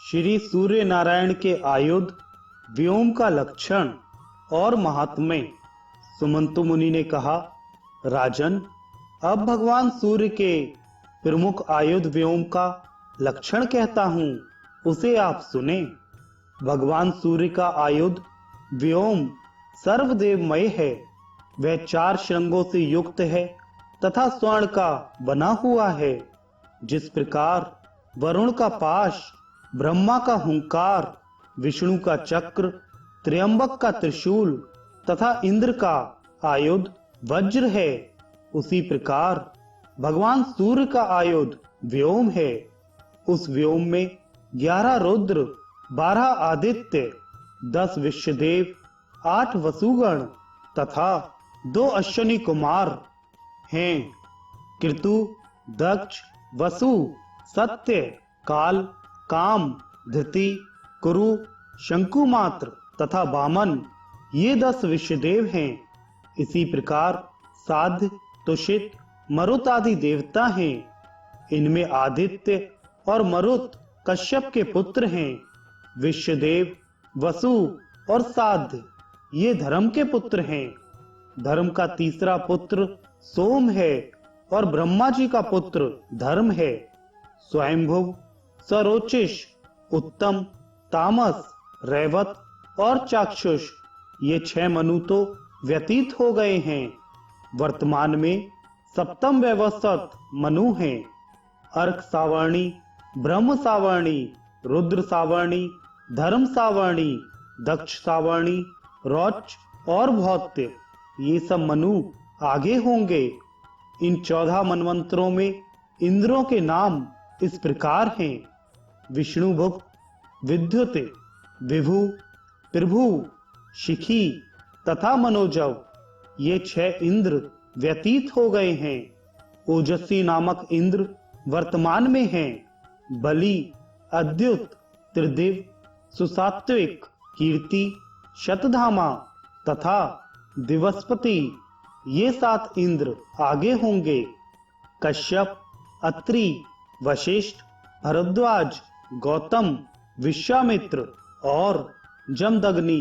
श्री सूर्य नारायण के आयुध व्योम का लक्षण और महात्म्य। सुमंतु मुनि ने कहा, राजन, अब भगवान सूर्य के प्रमुख आयुध व्योम का लक्षण कहता हूं, उसे आप सुने। भगवान सूर्य का आयुध व्योम सर्वदेवमय है। वह 4 श्रृंगों से युक्त है तथा स्वर्ण का बना हुआ है। जिस प्रकार वरुण का पाश, ब्रह्मा का हुंकार, विष्णु का चक्र, त्र्यंबक का त्रिशूल तथा इंद्र का आयुध वज्र है, उसी प्रकार भगवान सूर्य का आयुध व्योम है। उस व्योम में 11 रुद्र, 12 आदित्य, 10 विश्वदेव, 8 वसुगण तथा 2 अश्विनी कुमार हैं। कृतु, दक्ष, वसु, सत्य, काल, काम, धृति, कुरु, शंकुमात्र तथा वामन, ये 10 विश्वदेव हैं। इसी प्रकार साध्य, तुषित, मरुत आदि देवता हैं। इनमें आदित्य और मरुत कश्यप के पुत्र हैं। विश्वदेव, वसु और साध्य ये धर्म के पुत्र हैं। धर्म का तीसरा पुत्र सोम है और ब्रह्मा जी का पुत्र धर्म है। स्वयंभुव, सरोचिष, उत्तम, तामस, रैवत और चाक्षुष ये 6 मनु तो व्यतीत हो गए हैं। वर्तमान में सप्तम वैवस्वत मनु हैं। अर्क सावर्णी, ब्रह्म सावर्णी, रुद्र सावर्णी, धर्म सावर्णी, दक्ष सावर्णी, रौच और भौत्य ये सब मनु आगे होंगे। इन 14 मनवंतरों में इंद्रों के नाम इस प्रकार हैं: विष्णुभुक्त, विद्युत, विभु, प्रभु, शिखी तथा मनोजव ये 6 इंद्र व्यतीत हो गए हैं। ओजस्वी नामक इंद्र वर्तमान में हैं। बलि, अद्युत, त्रिदिव, सुसात्विक, कीर्ति, शतधामा तथा दिवस्पति ये 7 इंद्र आगे होंगे। कश्यप, अत्रि, वशिष्ठ, भरद्वाज, गौतम, विश्वामित्र और जमदग्नि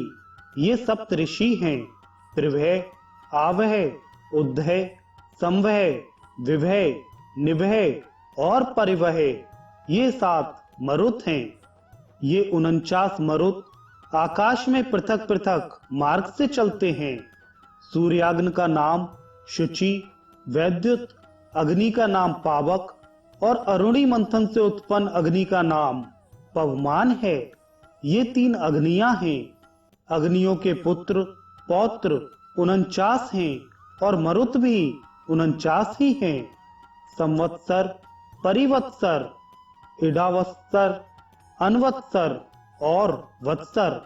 ये सप्तऋषि हैं। प्रभय, आवह, उद्धय, संवह, विभय, निभय और परिवह ये 7 मरुत हैं। ये 49 मरुत आकाश में पृथक पृथक मार्ग से चलते हैं। सूर्याग्नि का नाम शुचि, वैद्युत अग्नि का नाम पावक और अरुणी मंथन से उत्पन्न अग्नि का नाम पवमान है। ये 3 अग्नियां हैं। अग्नियों के पुत्र पौत्र 49 हैं और मरुत भी 49 ही हैं। संवत्सर, परिवत्सर, इडावत्सर, अनवत्सर और वत्सर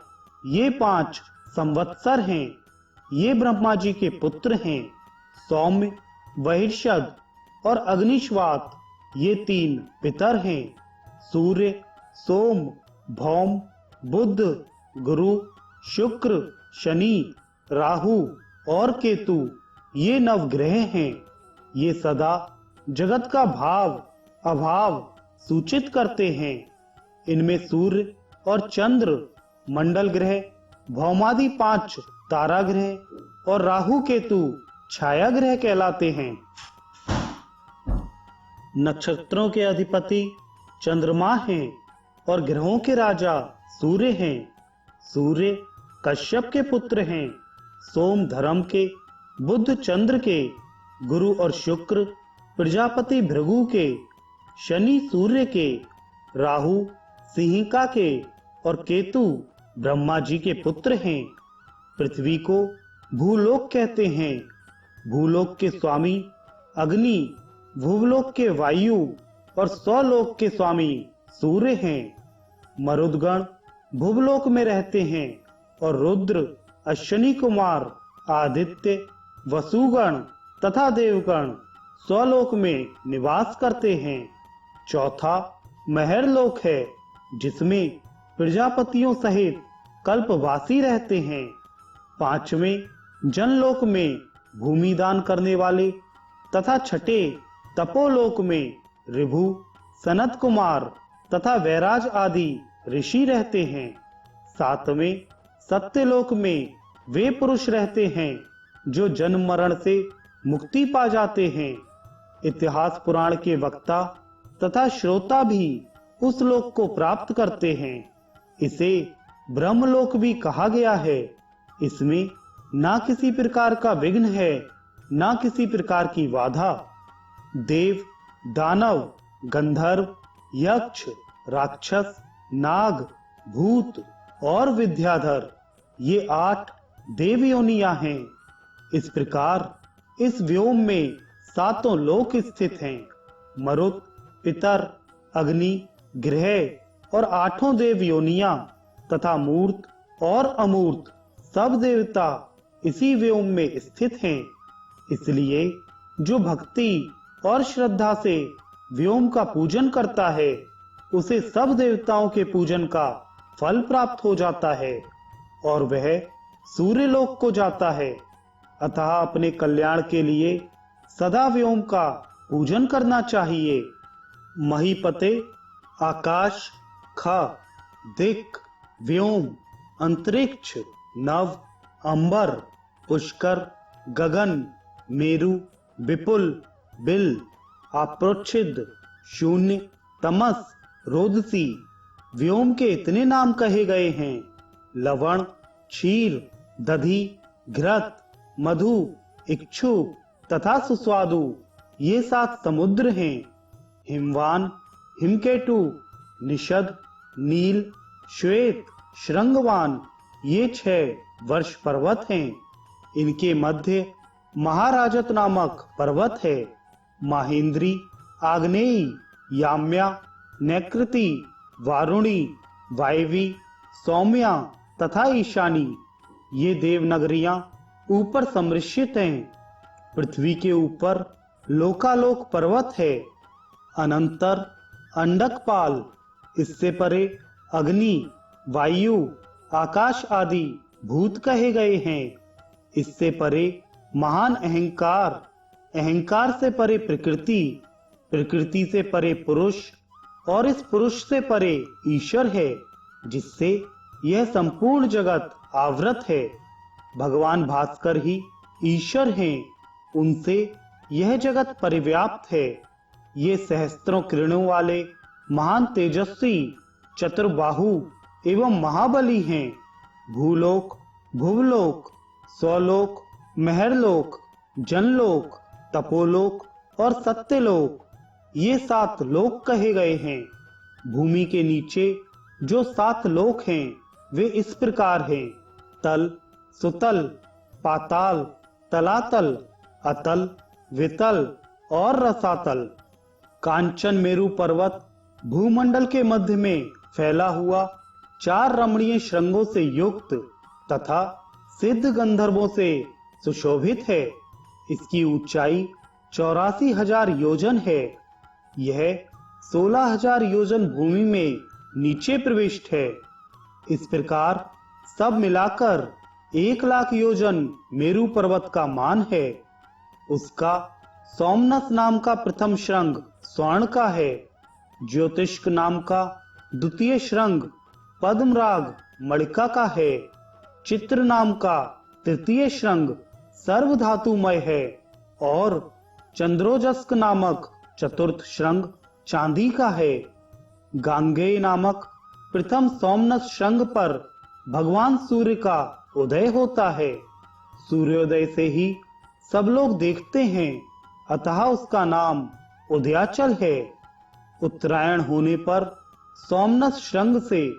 ये 5 संवत्सर हैं। ये ब्रह्मा जी के पुत्र हैं। सौम्य, वहिर्षद और अग्निश्वात ये 3 पितर हैं। सूर्य, सोम, भौम, बुध, गुरु, शुक्र, शनि, राहु और केतु ये नवग्रह हैं। ये सदा जगत का भाव अभाव सूचित करते हैं। इनमें सूर्य और चंद्र मंडल ग्रह, भौमादि 5 तारा ग्रह और राहु केतु छाया ग्रह कहलाते हैं। नक्षत्रों के अधिपति चंद्रमा हैं और ग्रहों के राजा सूर्य हैं। सूर्य कश्यप के पुत्र हैं। सोम धर्म के, बुध चंद्र के, गुरु और शुक्र प्रजापति भृगु के, शनि सूर्य के, राहु सिंहिका के और केतु ब्रह्मा जी के पुत्र हैं। पृथ्वी को भूलोक कहते हैं। भूलोक के स्वामी अग्नि, भूलोक के वायु और स्वलोक के स्वामी सूर्य हैं। मरुदगण भूलोक में रहते हैं और रुद्र, अश्विनी कुमार, आदित्य, वसुगण तथा देवगण स्वलोक में निवास करते हैं। चौथा महरलोक है, जिसमें प्रजापतियों सहित कल्पवासी रहते हैं। 5वें जनलोक में भूमि दान करने वाले तथा 6ठे तपोलोक में ऋभु, सनत कुमार तथा वैराज आदि ऋषि रहते हैं। सातवें सत्यलोक में वे पुरुष रहते हैं जो जन्म मरण से मुक्ति पा जाते हैं। इतिहास पुराण के वक्ता तथा श्रोता भी उस लोक को प्राप्त करते हैं। इसे ब्रह्मलोक भी कहा गया है। इसमें ना किसी प्रकार का विघ्न है, ना किसी प्रकार की बाधा। देव, दानव, गंधर्व, यक्ष, राक्षस, नाग, भूत और विद्याधर, ये 8 देव योनियां हैं। इस प्रकार इस व्योम में 7 लोक स्थित हैं। मरुत, पितर, अग्नि, ग्रह और 8 देव योनियां तथा मूर्त और अमूर्त सब देवता इसी व्योम में स्थित हैं। इसलिए जो भक्ति और श्रद्धा से व्योम का पूजन करता है, उसे सब देवताओं के पूजन का फल प्राप्त हो जाता है और वह सूर्यलोक को जाता है। अतः अपने कल्याण के लिए सदा व्योम का पूजन करना चाहिए। महीपते, आकाश, ख, दिक्, व्योम, अंतरिक्ष, नभ, अंबर, पुष्कर, गगन, मेरु, विपुल, बिल, अप्रोच्छिद, शून्य, तमस, रोदसी, व्योम के इतने नाम कहे गए हैं। लवण, क्षीर, दधि, घृत, मधु, इक्षु तथा सुस्वादु, ये 7 समुद्र हैं। हिमवान, हिमकेटु, निषद, नील, श्वेत, श्रृंगवान, ये 6 वर्ष पर्वत हैं। इनके मध्य महाराजत नामक पर्वत है। माहेंद्री, आग्नेयी, याम्या, नैकृति, वारुणी, वायवी, सौम्या तथा ईशानी, ये देवनगरियां ऊपर सम्मिश्रित हैं। पृथ्वी के ऊपर लोकालोक पर्वत है। अनंतर अंडकपाल, इससे परे अग्नि, वायु, आकाश आदि भूत कहे गए हैं। इससे परे महान अहंकार, अहंकार से परे प्रकृति, प्रकृति से परे पुरुष और इस पुरुष से परे ईश्वर है, जिससे यह संपूर्ण जगत आवृत है। भगवान भास्कर ही ईश्वर हैं, उनसे यह जगत परिव्याप्त है। ये सहस्त्रों किरणों वाले महान तेजस्वी, चतुर्बाहु एवं महाबली हैं। भूलोक, भुवलोक, स्वलोक, महरलोक, जनलोक, तपोलोक और सत्यलोक, ये 7 लोक कहे गए हैं। भूमि के नीचे जो 7 लोक हैं, वे इस प्रकार हैं: तल, सुतल, पाताल, तलातल, अतल, वितल और रसातल। कांचन मेरु पर्वत भूमंडल के मध्य में फैला हुआ 4 रमणीय श्रृंगों से युक्त तथा सिद्ध गंधर्वों से सुशोभित है। इसकी ऊंचाई 84,000 योजन है। यह 16,000 योजन भूमि में नीचे प्रविष्ट है। इस प्रकार सब मिलाकर 1,00,000 योजन मेरु पर्वत का मान है। उसका सोमनस नाम का प्रथम श्रृंग स्वर्ण का है। ज्योतिष्क नाम का द्वितीय श्रृंग पद्मराग मणिका का है। चित्र नाम का तृतीय श्रृंग सर्व धातुमय है और चंद्रोजस्क नामक चतुर्थ श्रृंग चांदी का है। गांगेय नामक प्रथम सोमनस श्रृंग पर भगवान सूर्य का उदय होता है। सूर्योदय से ही सब लोग देखते हैं, अतः उसका नाम उदयाचल है। उत्तरायण होने पर सोमनस श्रृंग से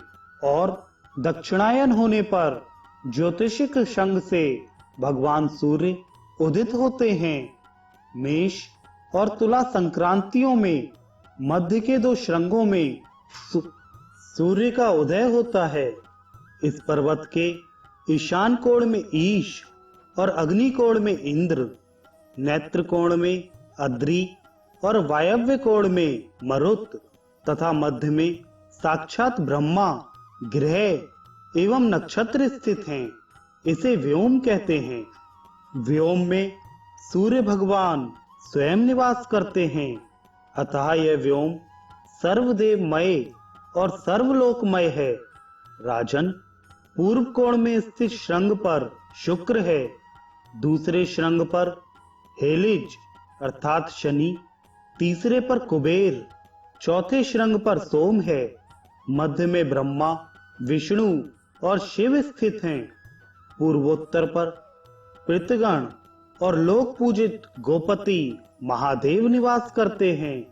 और दक्षिणायन होने पर ज्योतिषिक श्रृंग से भगवान सूर्य उदित होते हैं। मेष और तुला संक्रांतियों में मध्य के 2 श्रृंगों में सूर्य का उदय होता है। इस पर्वत के ईशान कोण में ईश और अग्नि कोण में इंद्र, नेत्र कोण में अद्रि और वायव्य कोण में मरुत तथा मध्य में साक्षात ब्रह्मा, ग्रह एवं नक्षत्र स्थित हैं। इसे व्योम कहते हैं। व्योम में सूर्य भगवान स्वयं निवास करते हैं, अतः यह व्योम सर्वदेवमय और सर्वलोकमय है। राजन, पूर्व कोण में स्थित श्रृंग पर शुक्र है, दूसरे श्रृंग पर हेलिज अर्थात शनि, तीसरे पर कुबेर, चौथे श्रृंग पर सोम है, मध्य में ब्रह्मा, विष्णु और शिव स्थित हैं। पूर्वोत्तर पर पितृगण और लोक पूजित गोपति महादेव निवास करते हैं।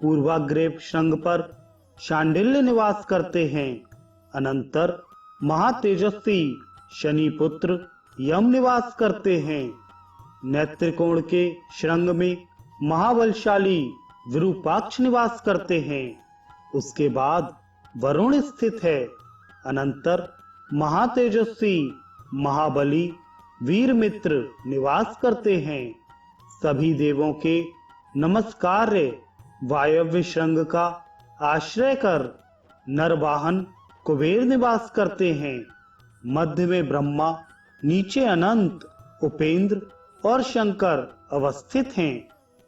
पूर्वाग्रेव श्रृंग पर शांडिल्य निवास करते हैं। अनंतर महातेजस्वी शनि पुत्र यम निवास करते हैं। नेत्रकोण के श्रृंग में महाबलशाली विरूपाक्ष निवास करते हैं। उसके बाद वरुण स्थित है। अनंतर महातेजस्वी महाबली वीरमित्र निवास करते हैं। सभी देवों के नमस्कार्य वायव्य श्रृंग का आश्रय कर नरवाहन कुबेर निवास करते हैं। मध्य में ब्रह्मा, नीचे अनंत, उपेंद्र और शंकर अवस्थित हैं।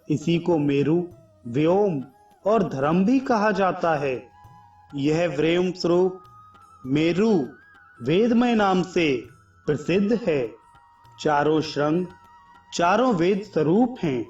इसी को मेरु, व्योम और धर्म भी कहा जाता है। यह व्योम स्वरूप मेरु वेदमय नाम से प्रसिद्ध है। चारों श्रृंग चारों वेद स्वरूप हैं।